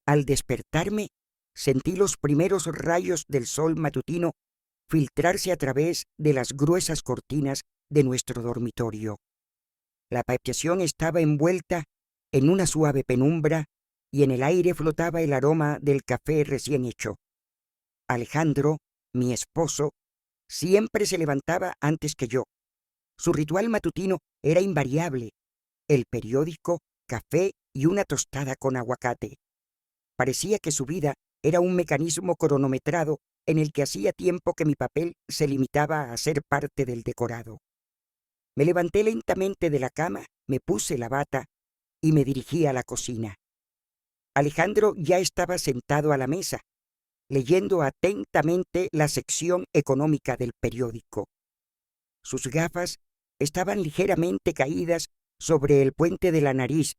Al despertarme, sentí los primeros rayos del sol matutino filtrarse a través de las gruesas cortinas de nuestro dormitorio. La habitación estaba envuelta en una suave penumbra y en el aire flotaba el aroma del café recién hecho. Alejandro, mi esposo, siempre se levantaba antes que yo. Su ritual matutino era invariable: el periódico, café y una tostada con aguacate. Parecía que su vida era un mecanismo cronometrado en el que hacía tiempo que mi papel se limitaba a ser parte del decorado. Me levanté lentamente de la cama, me puse la bata y me dirigí a la cocina. Alejandro ya estaba sentado a la mesa, leyendo atentamente la sección económica del periódico. Sus gafas estaban ligeramente caídas sobre el puente de la nariz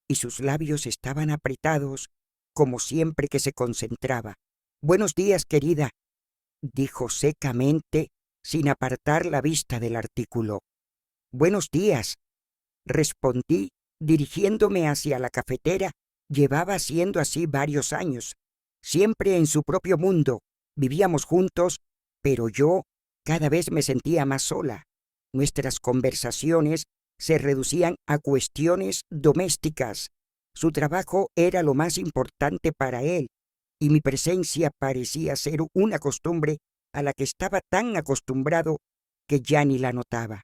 y sus labios estaban apretados, como siempre que se concentraba. «Buenos días, querida», dijo secamente, sin apartar la vista del artículo. «Buenos días», respondí, dirigiéndome hacia la cafetera. Llevaba siendo así varios años, siempre en su propio mundo. Vivíamos juntos, pero yo cada vez me sentía más sola. Nuestras conversaciones se reducían a cuestiones domésticas. Su trabajo era lo más importante para él, y mi presencia parecía ser una costumbre a la que estaba tan acostumbrado que ya ni la notaba.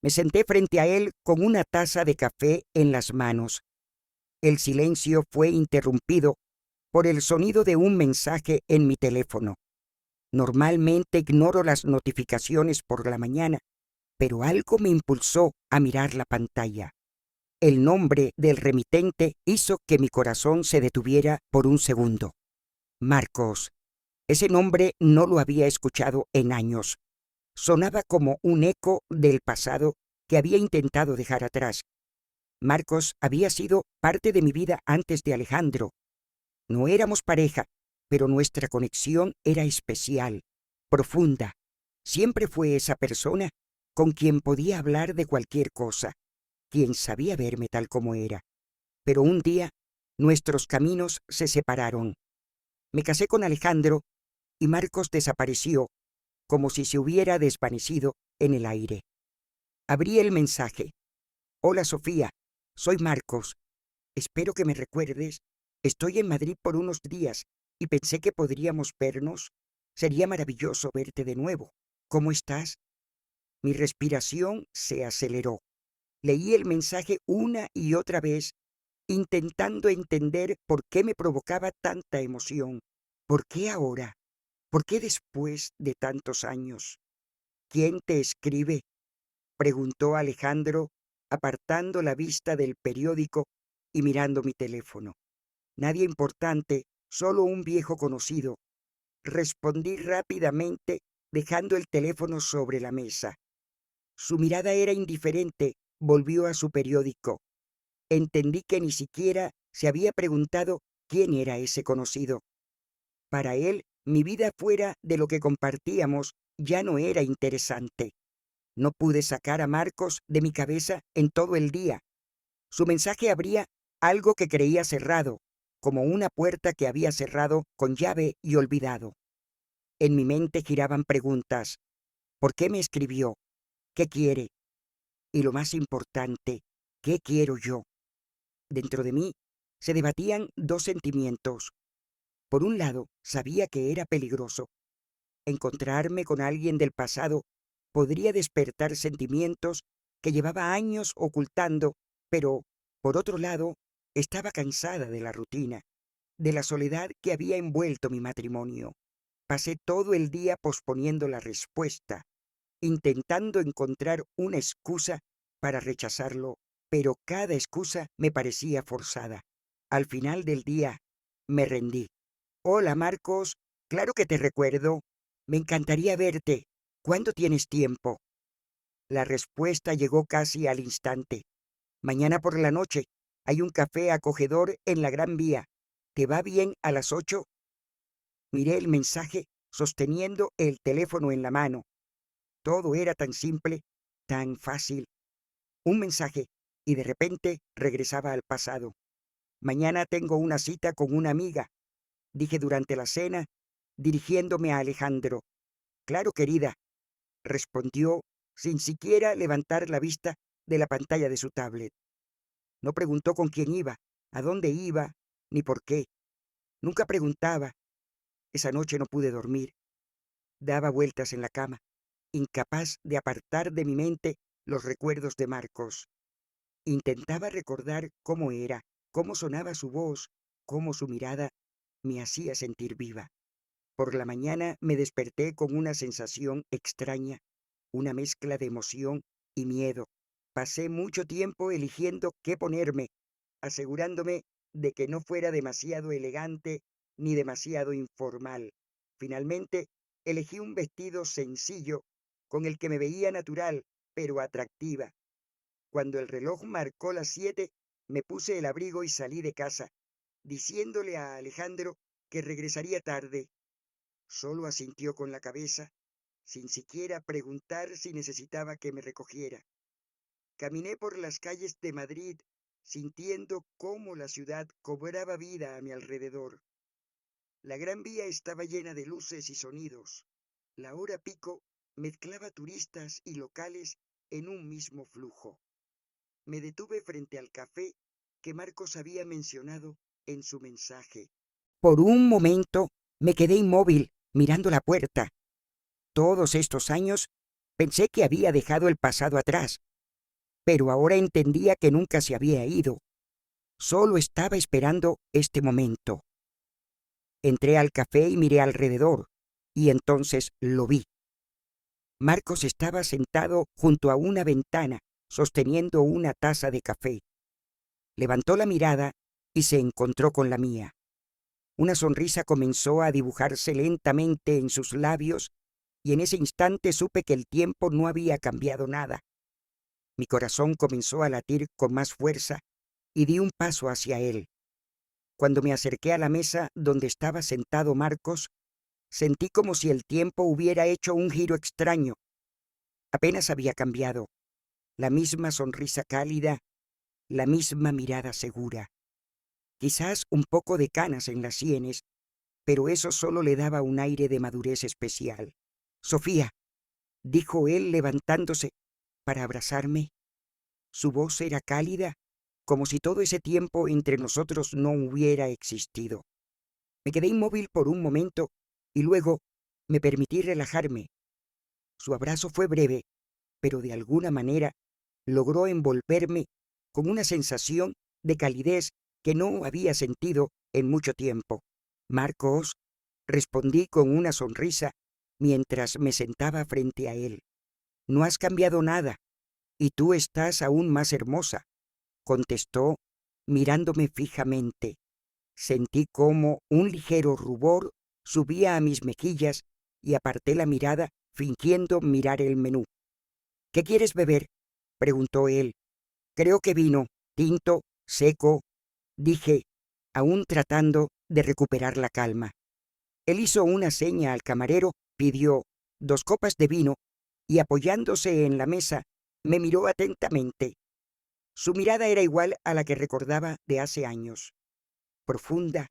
Me senté frente a él con una taza de café en las manos. El silencio fue interrumpido por el sonido de un mensaje en mi teléfono. Normalmente ignoro las notificaciones por la mañana, pero algo me impulsó a mirar la pantalla. El nombre del remitente hizo que mi corazón se detuviera por un segundo. Marcos. Ese nombre no lo había escuchado en años. Sonaba como un eco del pasado que había intentado dejar atrás. Marcos había sido parte de mi vida antes de Alejandro. No éramos pareja, pero nuestra conexión era especial, profunda. Siempre fue esa persona con quien podía hablar de cualquier cosa, quien sabía verme tal como era. Pero un día nuestros caminos se separaron. Me casé con Alejandro y Marcos desapareció, como si se hubiera desvanecido en el aire. Abrí el mensaje. «Hola, Sofía, soy Marcos. Espero que me recuerdes. Estoy en Madrid por unos días y pensé que podríamos vernos. Sería maravilloso verte de nuevo. ¿Cómo estás?» Mi respiración se aceleró. Leí el mensaje una y otra vez, intentando entender por qué me provocaba tanta emoción. ¿Por qué ahora? ¿Por qué después de tantos años? «¿Quién te escribe?», preguntó Alejandro, apartando la vista del periódico y mirando mi teléfono. «Nadie importante, solo un viejo conocido», respondí rápidamente, dejando el teléfono sobre la mesa. Su mirada era indiferente, volvió a su periódico. Entendí que ni siquiera se había preguntado quién era ese conocido. Para él, mi vida fuera de lo que compartíamos ya no era interesante. No pude sacar a Marcos de mi cabeza en todo el día. Su mensaje abría algo que creía cerrado, como una puerta que había cerrado con llave y olvidado. En mi mente giraban preguntas. ¿Por qué me escribió? ¿Qué quiere? Y lo más importante, ¿qué quiero yo? Dentro de mí se debatían dos sentimientos. Por un lado, sabía que era peligroso. Encontrarme con alguien del pasado podría despertar sentimientos que llevaba años ocultando, pero, por otro lado, estaba cansada de la rutina, de la soledad que había envuelto mi matrimonio. Pasé todo el día posponiendo la respuesta, intentando encontrar una excusa para rechazarlo, pero cada excusa me parecía forzada. Al final del día, me rendí. «Hola, Marcos, claro que te recuerdo. Me encantaría verte. ¿Cuándo tienes tiempo?» La respuesta llegó casi al instante. «Mañana por la noche hay un café acogedor en la Gran Vía. ¿Te va bien a las 8?» Miré el mensaje sosteniendo el teléfono en la mano. Todo era tan simple, tan fácil. Un mensaje, y de repente regresaba al pasado. Mañana tengo una cita con una amiga, dije durante la cena, dirigiéndome a Alejandro. Claro, querida, respondió sin siquiera levantar la vista de la pantalla de su tablet. No preguntó con quién iba, a dónde iba, ni por qué. Nunca preguntaba. Esa noche no pude dormir. Daba vueltas en la cama, incapaz de apartar de mi mente los recuerdos de Marcos. Intentaba recordar cómo era, cómo sonaba su voz, cómo su mirada me hacía sentir viva. Por la mañana me desperté con una sensación extraña, una mezcla de emoción y miedo. Pasé mucho tiempo eligiendo qué ponerme, asegurándome de que no fuera demasiado elegante ni demasiado informal. Finalmente, elegí un vestido sencillo con el que me veía natural, pero atractiva. Cuando el reloj marcó las 7, me puse el abrigo y salí de casa, diciéndole a Alejandro que regresaría tarde. Solo asintió con la cabeza, sin siquiera preguntar si necesitaba que me recogiera. Caminé por las calles de Madrid, sintiendo cómo la ciudad cobraba vida a mi alrededor. La Gran Vía estaba llena de luces y sonidos. La hora pico mezclaba turistas y locales en un mismo flujo. Me detuve frente al café que Marcos había mencionado en su mensaje. Por un momento me quedé inmóvil, mirando la puerta. Todos estos años pensé que había dejado el pasado atrás, pero ahora entendía que nunca se había ido. Solo estaba esperando este momento. Entré al café y miré alrededor, y entonces lo vi. Marcos estaba sentado junto a una ventana, sosteniendo una taza de café. Levantó la mirada y se encontró con la mía. Una sonrisa comenzó a dibujarse lentamente en sus labios, y en ese instante supe que el tiempo no había cambiado nada. Mi corazón comenzó a latir con más fuerza y di un paso hacia él. Cuando me acerqué a la mesa donde estaba sentado Marcos, sentí como si el tiempo hubiera hecho un giro extraño. Apenas había cambiado. La misma sonrisa cálida, la misma mirada segura. Quizás un poco de canas en las sienes, pero eso solo le daba un aire de madurez especial. Sofía, dijo él levantándose para abrazarme. Su voz era cálida, como si todo ese tiempo entre nosotros no hubiera existido. Me quedé inmóvil por un momento y luego me permití relajarme. Su abrazo fue breve, pero de alguna manera logró envolverme con una sensación de calidez que no había sentido en mucho tiempo. Marcos, respondí con una sonrisa mientras me sentaba frente a él. No has cambiado nada, y tú estás aún más hermosa, contestó, mirándome fijamente. Sentí como un ligero rubor subía a mis mejillas y aparté la mirada fingiendo mirar el menú. ¿Qué quieres beber?, preguntó él. Creo que vino, tinto, seco, dije, aún tratando de recuperar la calma. Él hizo una seña al camarero, pidió 2 copas de vino y apoyándose en la mesa, me miró atentamente. Su mirada era igual a la que recordaba de hace años, profunda,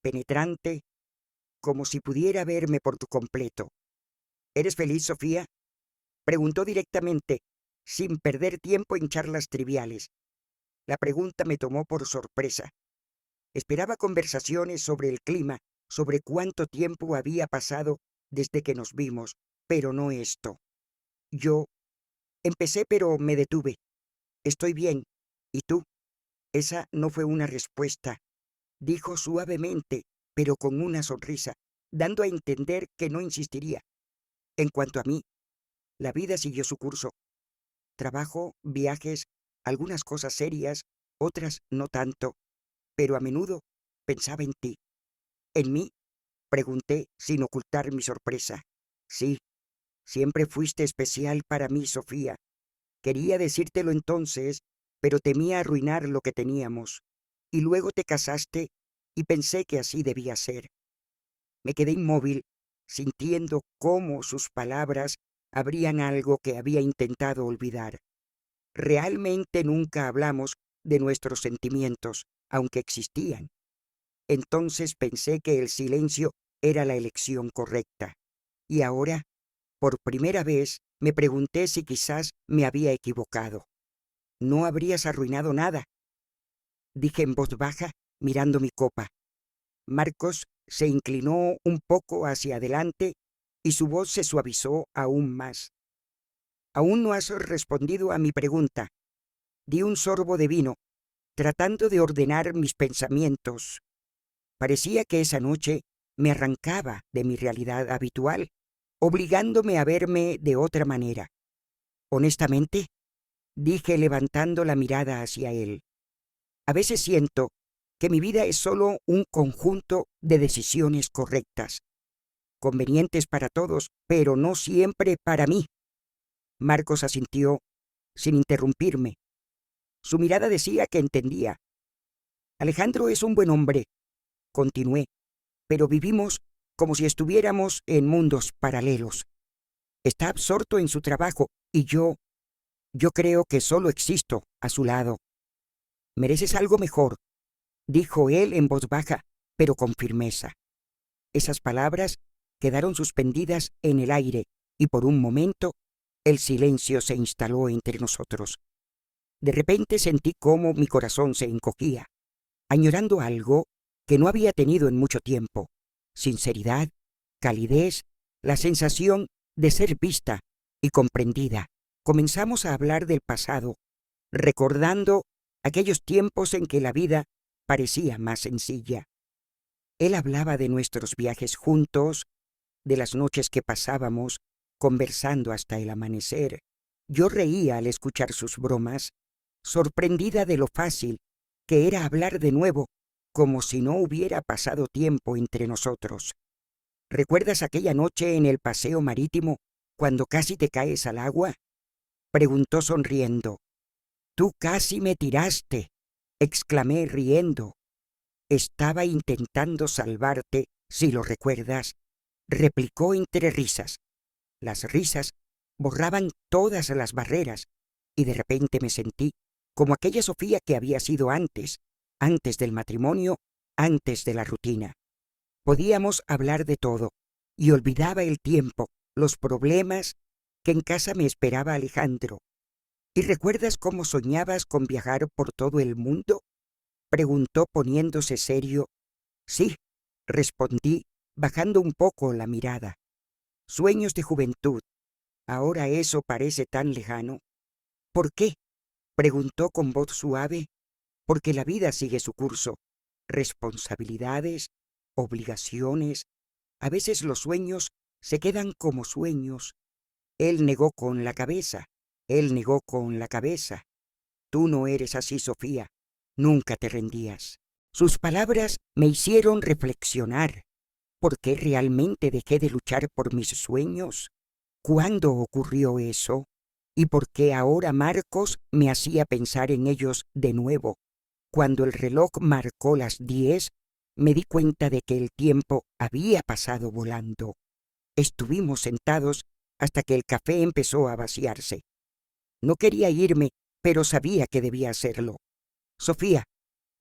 penetrante, como si pudiera verme por completo. ¿Eres feliz, Sofía?, preguntó directamente, sin perder tiempo en charlas triviales. La pregunta me tomó por sorpresa. Esperaba conversaciones sobre el clima, sobre cuánto tiempo había pasado desde que nos vimos, pero no esto. Yo empecé, pero me detuve. Estoy bien. ¿Y tú? Esa no fue una respuesta. Dijo suavemente, pero con una sonrisa, dando a entender que no insistiría. En cuanto a mí, la vida siguió su curso. Trabajo, viajes, algunas cosas serias, otras no tanto, pero a menudo pensaba en ti. ¿En mí?, pregunté sin ocultar mi sorpresa. Sí, siempre fuiste especial para mí, Sofía. Quería decírtelo entonces, pero temía arruinar lo que teníamos. Y luego te casaste y pensé que así debía ser. Me quedé inmóvil, sintiendo cómo sus palabras abrían algo que había intentado olvidar. Realmente nunca hablamos de nuestros sentimientos. aunque existían. Entonces pensé que el silencio era la elección correcta. Y ahora, por primera vez, me pregunté si quizás me había equivocado. No habrías arruinado nada, dije en voz baja, mirando mi copa. Marcos se inclinó un poco hacia adelante y su voz se suavizó aún más. Aún no has respondido a mi pregunta. Di un sorbo de vino, tratando de ordenar mis pensamientos. Parecía que esa noche me arrancaba de mi realidad habitual, obligándome a verme de otra manera. Honestamente, dije levantando la mirada hacia él, a veces siento que mi vida es solo un conjunto de decisiones correctas, convenientes para todos, pero no siempre para mí. Marcos asintió, sin interrumpirme. Su mirada decía que entendía. Alejandro es un buen hombre, continué, pero vivimos como si estuviéramos en mundos paralelos. Está absorto en su trabajo y yo creo que solo existo a su lado. Mereces algo mejor, dijo él en voz baja, pero con firmeza. Esas palabras quedaron suspendidas en el aire y por un momento el silencio se instaló entre nosotros. De repente sentí cómo mi corazón se encogía, añorando algo que no había tenido en mucho tiempo: sinceridad, calidez, la sensación de ser vista y comprendida. Comenzamos a hablar del pasado, recordando aquellos tiempos en que la vida parecía más sencilla. Él hablaba de nuestros viajes juntos, de las noches que pasábamos conversando hasta el amanecer. Yo reía al escuchar sus bromas, sorprendida de lo fácil que era hablar de nuevo, como si no hubiera pasado tiempo entre nosotros. ¿Recuerdas aquella noche en el paseo marítimo cuando casi te caes al agua?, preguntó sonriendo. Tú casi me tiraste, exclamé riendo. Estaba intentando salvarte, si lo recuerdas, replicó entre risas. Las risas borraban todas las barreras y de repente me sentí como aquella Sofía que había sido antes del matrimonio, antes de la rutina. Podíamos hablar de todo y olvidaba el tiempo, los problemas, que en casa me esperaba Alejandro. ¿Y recuerdas cómo soñabas con viajar por todo el mundo?, preguntó poniéndose serio. Sí, respondí, bajando un poco la mirada. Sueños de juventud. Ahora eso parece tan lejano. ¿Por qué?, preguntó con voz suave. Porque la vida sigue su curso. Responsabilidades, obligaciones. A veces los sueños se quedan como sueños. Él negó con la cabeza. Él negó con la cabeza. Tú no eres así, Sofía. Nunca te rendías. Sus palabras me hicieron reflexionar. ¿Por qué realmente dejé de luchar por mis sueños? ¿Cuándo ocurrió eso? ¿Y por qué ahora Marcos me hacía pensar en ellos de nuevo? Cuando el reloj marcó las 10, me di cuenta de que el tiempo había pasado volando. Estuvimos sentados hasta que el café empezó a vaciarse. No quería irme, pero sabía que debía hacerlo. Sofía,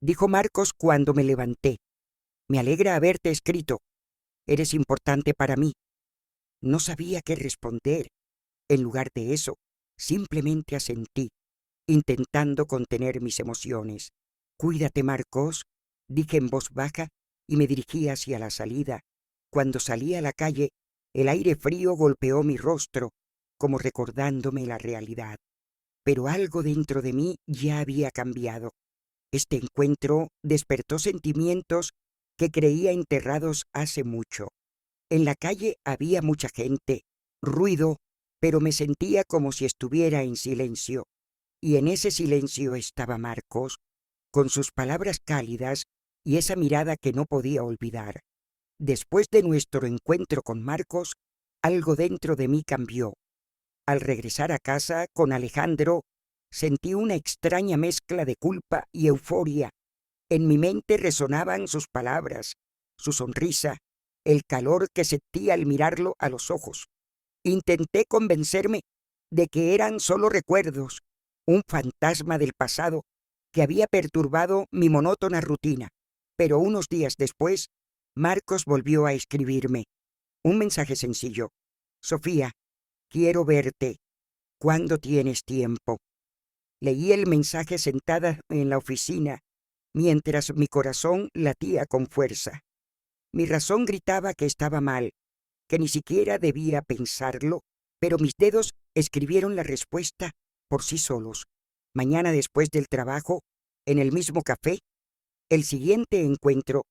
dijo Marcos cuando me levanté, me alegra haberte escrito. Eres importante para mí. No sabía qué responder. En lugar de eso, simplemente asentí, intentando contener mis emociones. Cuídate, Marcos, dije en voz baja y me dirigí hacia la salida. Cuando salí a la calle, el aire frío golpeó mi rostro, como recordándome la realidad. Pero algo dentro de mí ya había cambiado. Este encuentro despertó sentimientos que creía enterrados hace mucho. En la calle había mucha gente, ruido, pero me sentía como si estuviera en silencio. Y en ese silencio estaba Marcos, con sus palabras cálidas y esa mirada que no podía olvidar. Después de nuestro encuentro con Marcos, algo dentro de mí cambió. Al regresar a casa con Alejandro, sentí una extraña mezcla de culpa y euforia. En mi mente resonaban sus palabras, su sonrisa, el calor que sentía al mirarlo a los ojos. Intenté convencerme de que eran solo recuerdos, un fantasma del pasado, que había perturbado mi monótona rutina, pero unos días después, Marcos volvió a escribirme. Un mensaje sencillo. Sofía, quiero verte. ¿Cuándo tienes tiempo? Leí el mensaje sentada en la oficina, mientras mi corazón latía con fuerza. Mi razón gritaba que estaba mal, que ni siquiera debía pensarlo, pero mis dedos escribieron la respuesta por sí solos. Mañana después del trabajo, en el mismo café, el siguiente encuentro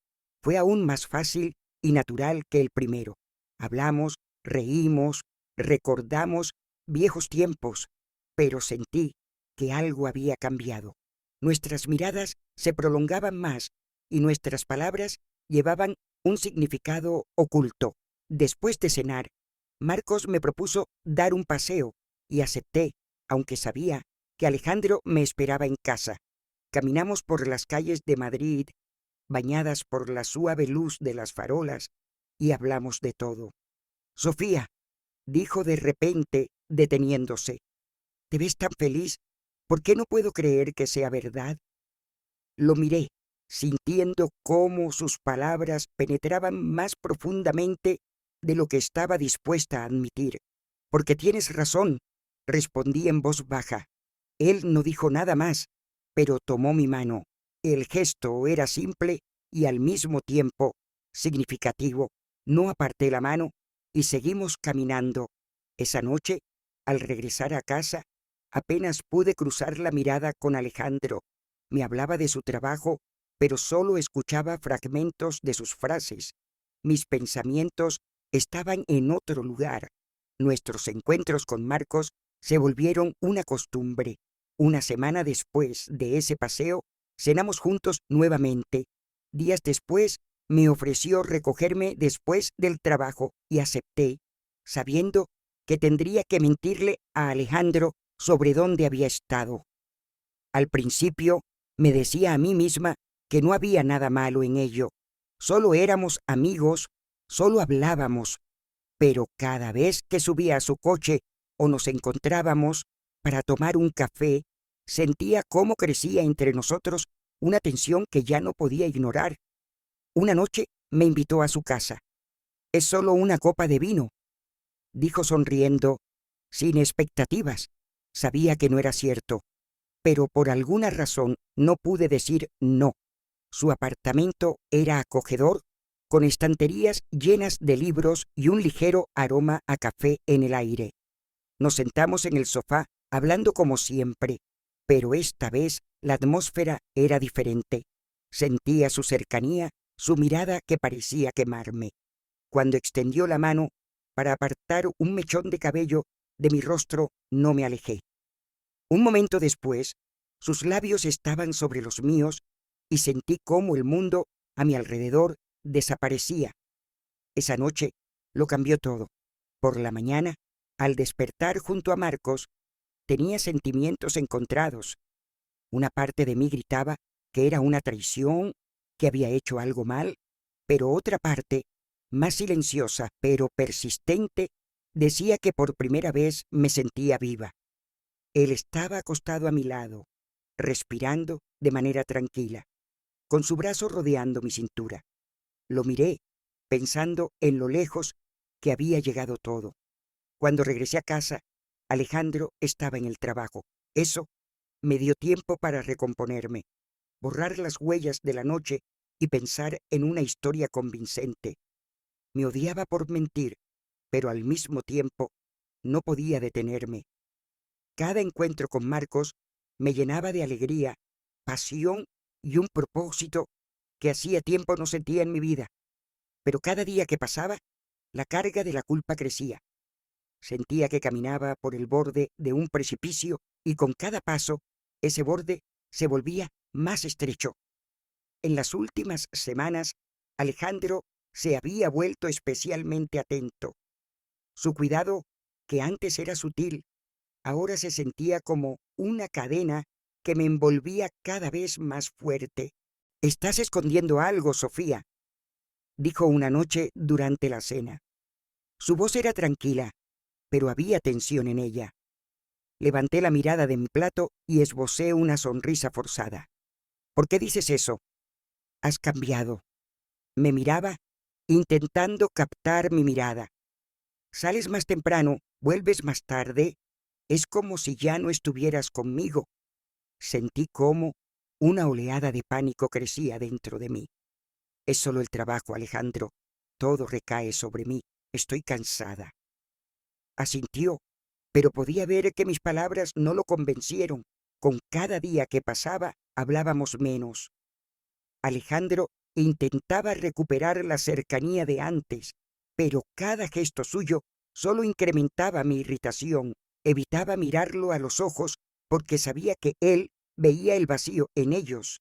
fue aún más fácil y natural que el primero. Hablamos, reímos, recordamos viejos tiempos, pero sentí que algo había cambiado. Nuestras miradas se prolongaban más y nuestras palabras llevaban un significado oculto. Después de cenar, Marcos me propuso dar un paseo y acepté, aunque sabía que Alejandro me esperaba en casa. Caminamos por las calles de Madrid, bañadas por la suave luz de las farolas, y hablamos de todo. Sofía, dijo de repente, deteniéndose, ¿te ves tan feliz? ¿Por qué no puedo creer que sea verdad? Lo miré, sintiendo cómo sus palabras penetraban más profundamente de lo que estaba dispuesta a admitir. Porque tienes razón, respondí en voz baja. Él no dijo nada más, pero tomó mi mano. El gesto era simple y al mismo tiempo significativo. No aparté la mano y seguimos caminando. Esa noche, al regresar a casa, apenas pude cruzar la mirada con Alejandro. Me hablaba de su trabajo, pero solo escuchaba fragmentos de sus frases. Mis pensamientos estaban en otro lugar. Nuestros encuentros con Marcos se volvieron una costumbre. Una semana después de ese paseo, cenamos juntos nuevamente. Días después, me ofreció recogerme después del trabajo y acepté, sabiendo que tendría que mentirle a Alejandro sobre dónde había estado. Al principio, me decía a mí misma que no había nada malo en ello. Solo éramos amigos, solo hablábamos. Pero cada vez que subía a su coche o nos encontrábamos para tomar un café, sentía cómo crecía entre nosotros una tensión que ya no podía ignorar. Una noche me invitó a su casa. «Es solo una copa de vino», dijo sonriendo, sin expectativas. Sabía que no era cierto, pero por alguna razón no pude decir no. Su apartamento era acogedor, con estanterías llenas de libros y un ligero aroma a café en el aire. Nos sentamos en el sofá, hablando como siempre, pero esta vez la atmósfera era diferente. Sentía su cercanía, su mirada que parecía quemarme. Cuando extendió la mano para apartar un mechón de cabello de mi rostro, no me alejé. Un momento después, sus labios estaban sobre los míos y sentí cómo el mundo a mi alrededor desaparecía. Esa noche lo cambió todo. Por la mañana, al despertar junto a Marcos, tenía sentimientos encontrados. Una parte de mí gritaba que era una traición, que había hecho algo mal, pero otra parte, más silenciosa pero persistente, decía que por primera vez me sentía viva. Él estaba acostado a mi lado, respirando de manera tranquila, con su brazo rodeando mi cintura. Lo miré, pensando en lo lejos que había llegado todo. Cuando regresé a casa, Alejandro estaba en el trabajo. Eso me dio tiempo para recomponerme, borrar las huellas de la noche y pensar en una historia convincente. Me odiaba por mentir, pero al mismo tiempo no podía detenerme. Cada encuentro con Marcos me llenaba de alegría, pasión y un propósito que hacía tiempo no sentía en mi vida. Pero cada día que pasaba, la carga de la culpa crecía. Sentía que caminaba por el borde de un precipicio y con cada paso, ese borde se volvía más estrecho. En las últimas semanas, Alejandro se había vuelto especialmente atento. Su cuidado, que antes era sutil, ahora se sentía como una cadena que me envolvía cada vez más fuerte. «Estás escondiendo algo, Sofía», dijo una noche durante la cena. Su voz era tranquila, pero había tensión en ella. Levanté la mirada de mi plato y esbocé una sonrisa forzada. ¿Por qué dices eso? Has cambiado. Me miraba, intentando captar mi mirada. Sales más temprano, vuelves más tarde. Es como si ya no estuvieras conmigo. Sentí cómo una oleada de pánico crecía dentro de mí. Es solo el trabajo, Alejandro. Todo recae sobre mí. Estoy cansada. Asintió, pero podía ver que mis palabras no lo convencieron. Con cada día que pasaba, hablábamos menos. Alejandro intentaba recuperar la cercanía de antes, pero cada gesto suyo solo incrementaba mi irritación. Evitaba mirarlo a los ojos porque sabía que él veía el vacío en ellos.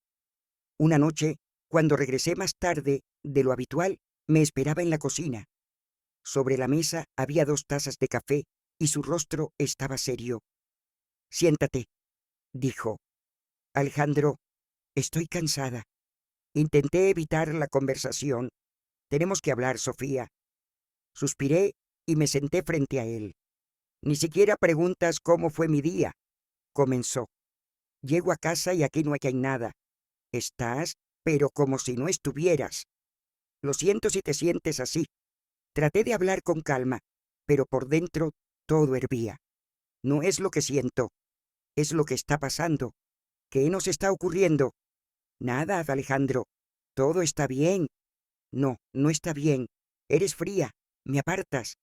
Una noche, cuando regresé más tarde de lo habitual, me esperaba en la cocina. Sobre la mesa había 2 tazas de café y su rostro estaba serio. Siéntate, dijo. Alejandro, estoy cansada. Intenté evitar la conversación. Tenemos que hablar, Sofía. Suspiré y me senté frente a él. Ni siquiera preguntas cómo fue mi día, comenzó. Llego a casa y aquí no hay nada. Estás, pero como si no estuvieras. Lo siento si te sientes así. Traté de hablar con calma, pero por dentro todo hervía. No es lo que siento, es lo que está pasando. ¿Qué nos está ocurriendo? Nada, Alejandro. Todo está bien. No, no está bien. Eres fría. Me apartas.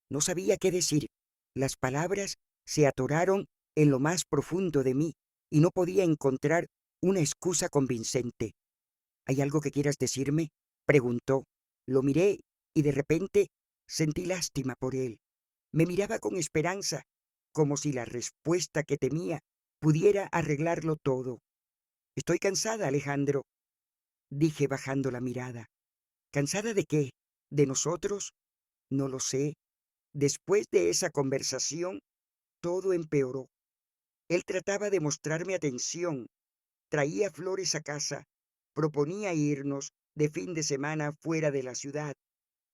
No sabía qué decir. Las palabras se atoraron en lo más profundo de mí y no podía encontrar una excusa convincente. ¿Hay algo que quieras decirme? Preguntó. Lo miré y de repente sentí lástima por él. Me miraba con esperanza, como si la respuesta que temía pudiera arreglarlo todo. Estoy cansada, Alejandro, dije bajando la mirada. ¿Cansada de qué? ¿De nosotros? No lo sé. Después de esa conversación, todo empeoró. Él trataba de mostrarme atención, traía flores a casa, proponía irnos de fin de semana fuera de la ciudad,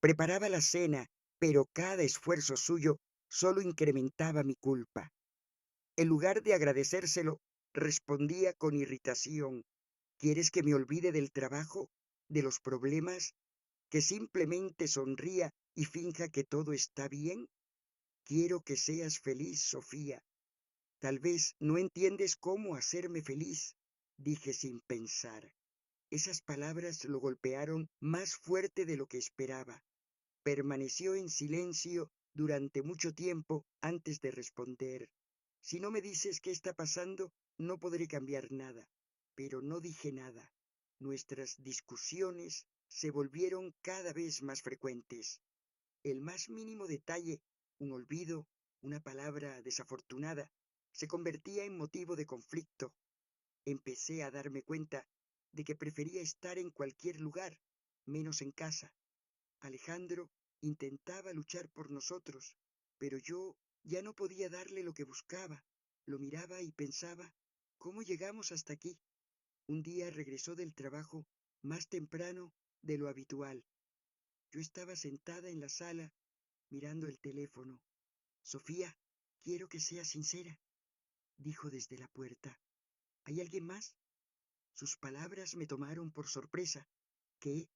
preparaba la cena, pero cada esfuerzo suyo solo incrementaba mi culpa. En lugar de agradecérselo, respondía con irritación. ¿Quieres que me olvide del trabajo, de los problemas, que simplemente sonría y finja que todo está bien? Quiero que seas feliz, Sofía. Tal vez no entiendes cómo hacerme feliz, dije sin pensar. Esas palabras lo golpearon más fuerte de lo que esperaba. Permaneció en silencio durante mucho tiempo antes de responder. Si no me dices qué está pasando, no podré cambiar nada. Pero no dije nada. Nuestras discusiones se volvieron cada vez más frecuentes. El más mínimo detalle, un olvido, una palabra desafortunada, se convertía en motivo de conflicto. Empecé a darme cuenta de que prefería estar en cualquier lugar, menos en casa. Alejandro intentaba luchar por nosotros, pero yo ya no podía darle lo que buscaba. Lo miraba y pensaba, ¿cómo llegamos hasta aquí? Un día regresó del trabajo más temprano de lo habitual. Yo estaba sentada en la sala mirando el teléfono. Sofía, quiero que seas sincera, dijo desde la puerta. ¿Hay alguien más? Sus palabras me tomaron por sorpresa. ¿Qué?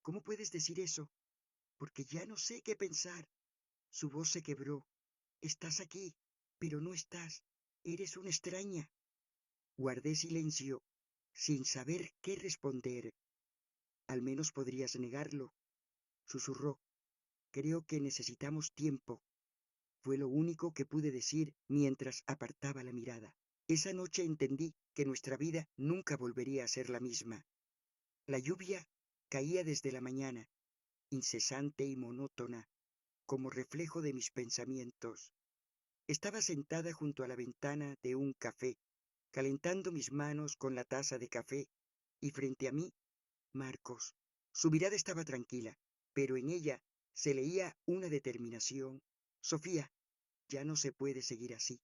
¿Cómo puedes decir eso? Porque ya no sé qué pensar. Su voz se quebró. Estás aquí, pero no estás. Eres una extraña. Guardé silencio, sin saber qué responder. Al menos podrías negarlo, susurró. Creo que necesitamos tiempo. Fue lo único que pude decir mientras apartaba la mirada. Esa noche entendí que nuestra vida nunca volvería a ser la misma. La lluvia caía desde la mañana, incesante y monótona, como reflejo de mis pensamientos. Estaba sentada junto a la ventana de un café, calentando mis manos con la taza de café, y frente a mí, Marcos. Su mirada estaba tranquila, pero en ella se leía una determinación. Sofía, ya no se puede seguir así,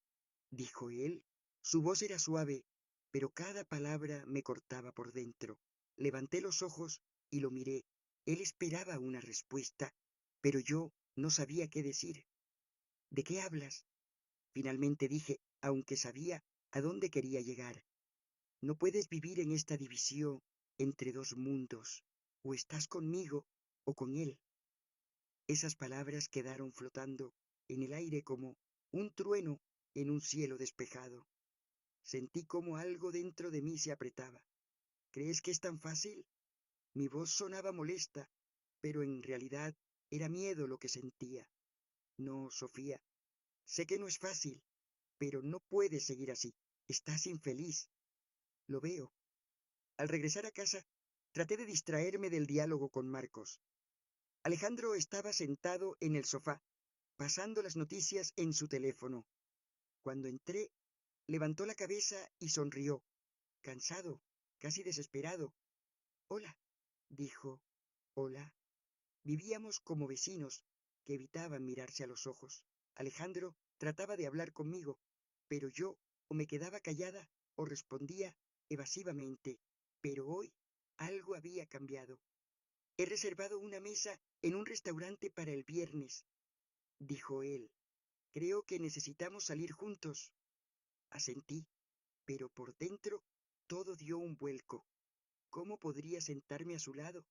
dijo él. Su voz era suave, pero cada palabra me cortaba por dentro. Levanté los ojos y lo miré. Él esperaba una respuesta, pero yo no sabía qué decir. ¿De qué hablas? Finalmente dije, aunque sabía a dónde quería llegar. No puedes vivir en esta división entre dos mundos. O estás conmigo o con él. Esas palabras quedaron flotando en el aire como un trueno en un cielo despejado. Sentí como algo dentro de mí se apretaba. ¿Crees que es tan fácil? Mi voz sonaba molesta, pero en realidad era miedo lo que sentía. No, Sofía, sé que no es fácil, pero no puedes seguir así. Estás infeliz. Lo veo. Al regresar a casa, traté de distraerme del diálogo con Marcos. Alejandro estaba sentado en el sofá, pasando las noticias en su teléfono. Cuando entré, levantó la cabeza y sonrió, cansado, casi desesperado. Hola, dijo. Hola. Vivíamos como vecinos que evitaban mirarse a los ojos. Alejandro trataba de hablar conmigo, pero yo o me quedaba callada o respondía evasivamente. Pero hoy algo había cambiado. He reservado una mesa en un restaurante para el viernes, dijo él. Creo que necesitamos salir juntos. Asentí, pero por dentro todo dio un vuelco. ¿Cómo podría sentarme a su lado,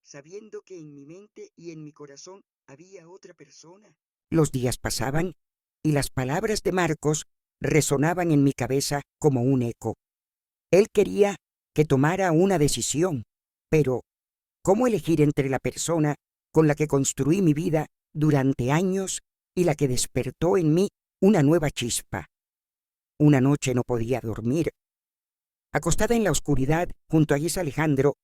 sabiendo que en mi mente y en mi corazón había otra persona? Los días pasaban y las palabras de Marcos resonaban en mi cabeza como un eco. Él quería que tomara una decisión, pero ¿cómo elegir entre la persona con la que construí mi vida durante años y la que despertó en mí una nueva chispa? Una noche no podía dormir. Acostada en la oscuridad junto a Guis Alejandro,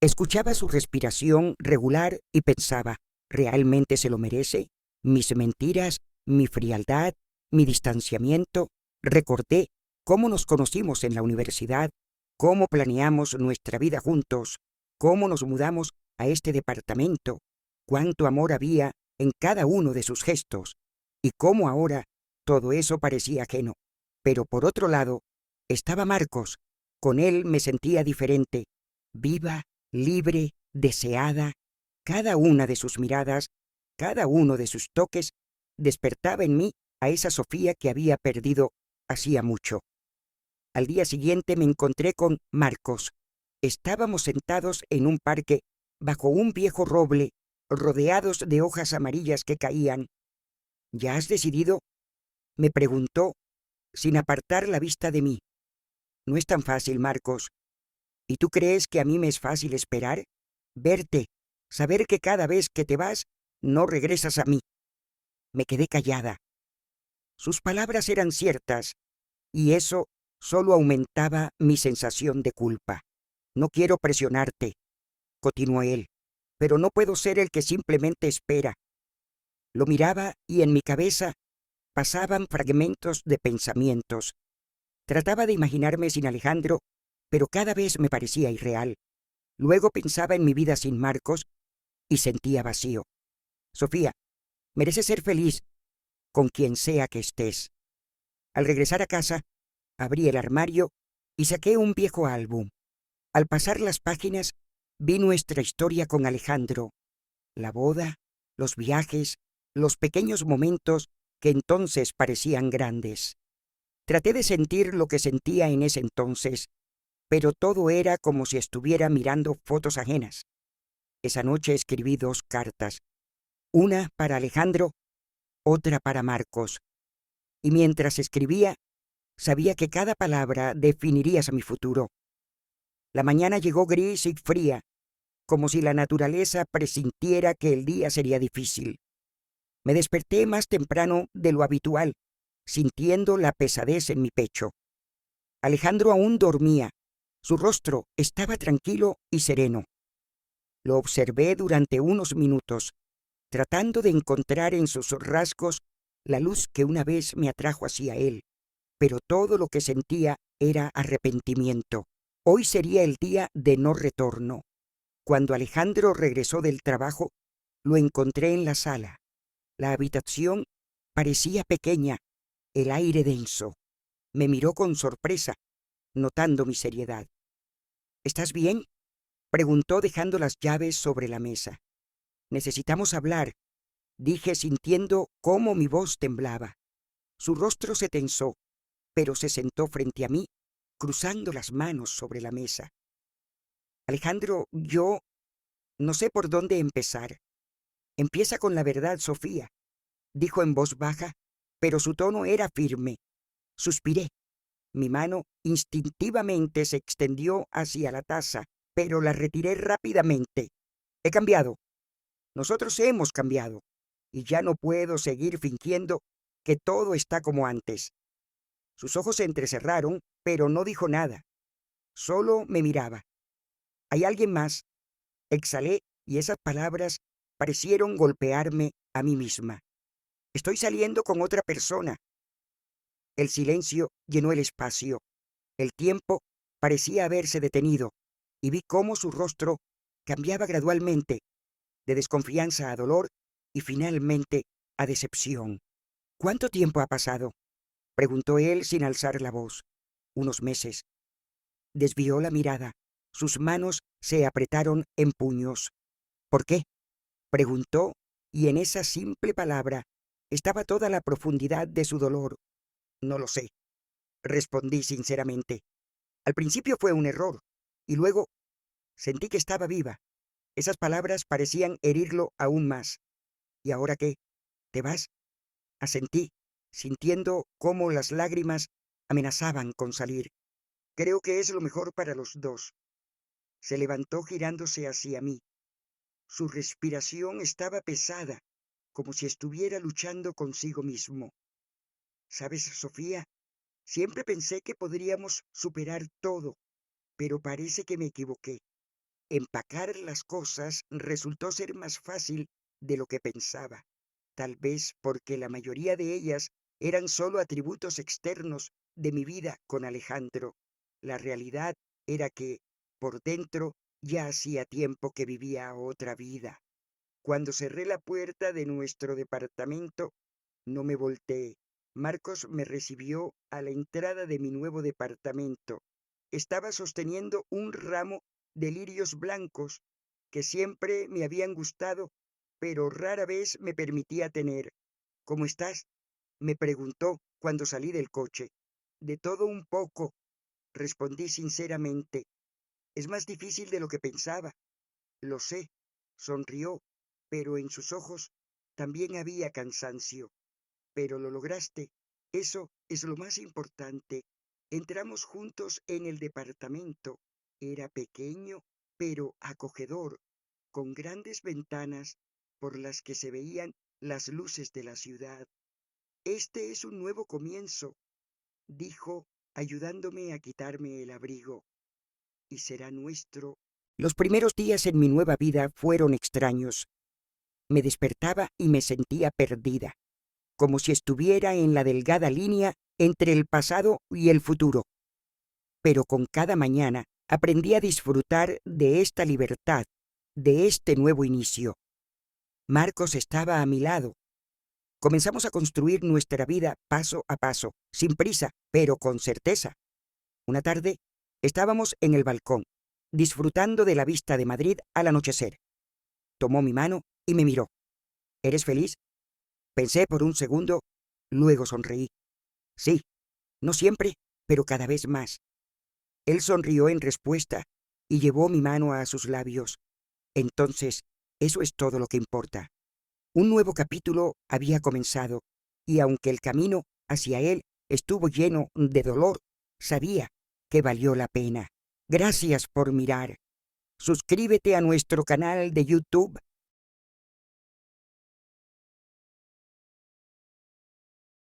escuchaba su respiración regular y pensaba, ¿realmente se lo merece? Mis mentiras, mi frialdad, mi distanciamiento. Recordé cómo nos conocimos en la universidad, cómo planeamos nuestra vida juntos, cómo nos mudamos a este departamento, cuánto amor había en cada uno de sus gestos, y cómo ahora todo eso parecía ajeno. Pero por otro lado, estaba Marcos. Con él me sentía diferente, viva, libre, deseada. Cada una de sus miradas, cada uno de sus toques, despertaba en mí a esa Sofía que había perdido hacía mucho. Al día siguiente me encontré con Marcos. Estábamos sentados en un parque bajo un viejo roble, rodeados de hojas amarillas que caían. ¿Ya has decidido?, me preguntó, sin apartar la vista de mí. No es tan fácil, Marcos. ¿Y tú crees que a mí me es fácil esperar? Verte, saber que cada vez que te vas, no regresas a mí. Me quedé callada. Sus palabras eran ciertas, y eso solo aumentaba mi sensación de culpa. No quiero presionarte, continuó él, pero no puedo ser el que simplemente espera. Lo miraba y en mi cabeza pasaban fragmentos de pensamientos. Trataba de imaginarme sin Alejandro, pero cada vez me parecía irreal. Luego pensaba en mi vida sin Marcos y sentía vacío. Sofía, mereces ser feliz con quien sea que estés. Al regresar a casa, abrí el armario y saqué un viejo álbum. Al pasar las páginas, vi nuestra historia con Alejandro. La boda, los viajes, los pequeños momentos que entonces parecían grandes. Traté de sentir lo que sentía en ese entonces, pero todo era como si estuviera mirando fotos ajenas. Esa noche escribí 2 cartas, una para Alejandro, otra para Marcos, y mientras escribía, sabía que cada palabra definiría mi futuro. La mañana llegó gris y fría, como si la naturaleza presintiera que el día sería difícil. Me desperté más temprano de lo habitual, sintiendo la pesadez en mi pecho. Alejandro aún dormía. Su rostro estaba tranquilo y sereno. Lo observé durante unos minutos, tratando de encontrar en sus rasgos la luz que una vez me atrajo hacia él, pero todo lo que sentía era arrepentimiento. Hoy sería el día de no retorno. Cuando Alejandro regresó del trabajo, lo encontré en la sala. La habitación parecía pequeña, el aire denso. Me miró con sorpresa, notando mi seriedad. ¿Estás bien?, preguntó dejando las llaves sobre la mesa. Necesitamos hablar, dije sintiendo cómo mi voz temblaba. Su rostro se tensó, pero se sentó frente a mí cruzando las manos sobre la mesa. Alejandro, yo no sé por dónde empezar. Empieza con la verdad, Sofía, dijo en voz baja, pero su tono era firme. Suspiré. Mi mano instintivamente se extendió hacia la taza, pero la retiré rápidamente. He cambiado. Nosotros hemos cambiado. Y ya no puedo seguir fingiendo que todo está como antes. Sus ojos se entrecerraron, pero no dijo nada. Solo me miraba. ¿Hay alguien más? Exhalé y esas palabras parecieron golpearme a mí misma. Estoy saliendo con otra persona. El silencio llenó el espacio. El tiempo parecía haberse detenido y vi cómo su rostro cambiaba gradualmente, de desconfianza a dolor y finalmente a decepción. ¿Cuánto tiempo ha pasado?, preguntó él sin alzar la voz. Unos meses. Desvió la mirada. Sus manos se apretaron en puños. ¿Por qué?, preguntó, y en esa simple palabra estaba toda la profundidad de su dolor. No lo sé, respondí sinceramente. Al principio fue un error, y luego sentí que estaba viva. Esas palabras parecían herirlo aún más. ¿Y ahora qué? ¿Te vas? Asentí, sintiendo cómo las lágrimas amenazaban con salir. Creo que es lo mejor para los dos. Se levantó girándose hacia mí. Su respiración estaba pesada, como si estuviera luchando consigo mismo. ¿Sabes, Sofía? Siempre pensé que podríamos superar todo, pero parece que me equivoqué. Empacar las cosas resultó ser más fácil de lo que pensaba, tal vez porque la mayoría de ellas eran solo atributos externos de mi vida con Alejandro. La realidad era que, por dentro, ya hacía tiempo que vivía otra vida. Cuando cerré la puerta de nuestro departamento, no me volteé. Marcos me recibió a la entrada de mi nuevo departamento. Estaba sosteniendo un ramo de lirios blancos que siempre me habían gustado, pero rara vez me permitía tener. ¿Cómo estás?, me preguntó cuando salí del coche. De todo un poco, respondí sinceramente. Es más difícil de lo que pensaba. Lo sé, sonrió, pero en sus ojos también había cansancio. Pero lo lograste. Eso es lo más importante. Entramos juntos en el departamento. Era pequeño, pero acogedor, con grandes ventanas por las que se veían las luces de la ciudad. Este es un nuevo comienzo, dijo, ayudándome a quitarme el abrigo. Y será nuestro. Los primeros días en mi nueva vida fueron extraños. Me despertaba y me sentía perdida, como si estuviera en la delgada línea entre el pasado y el futuro. Pero con cada mañana aprendí a disfrutar de esta libertad, de este nuevo inicio. Marcos estaba a mi lado. Comenzamos a construir nuestra vida paso a paso, sin prisa, pero con certeza. Una tarde estábamos en el balcón, disfrutando de la vista de Madrid al anochecer. Tomó mi mano y me miró. ¿Eres feliz?, pensé por un segundo, luego sonreí. Sí, no siempre, pero cada vez más. Él sonrió en respuesta y llevó mi mano a sus labios. Entonces, eso es todo lo que importa. Un nuevo capítulo había comenzado, y aunque el camino hacia él estuvo lleno de dolor, sabía que valió la pena. Gracias por mirar. Suscríbete a nuestro canal de YouTube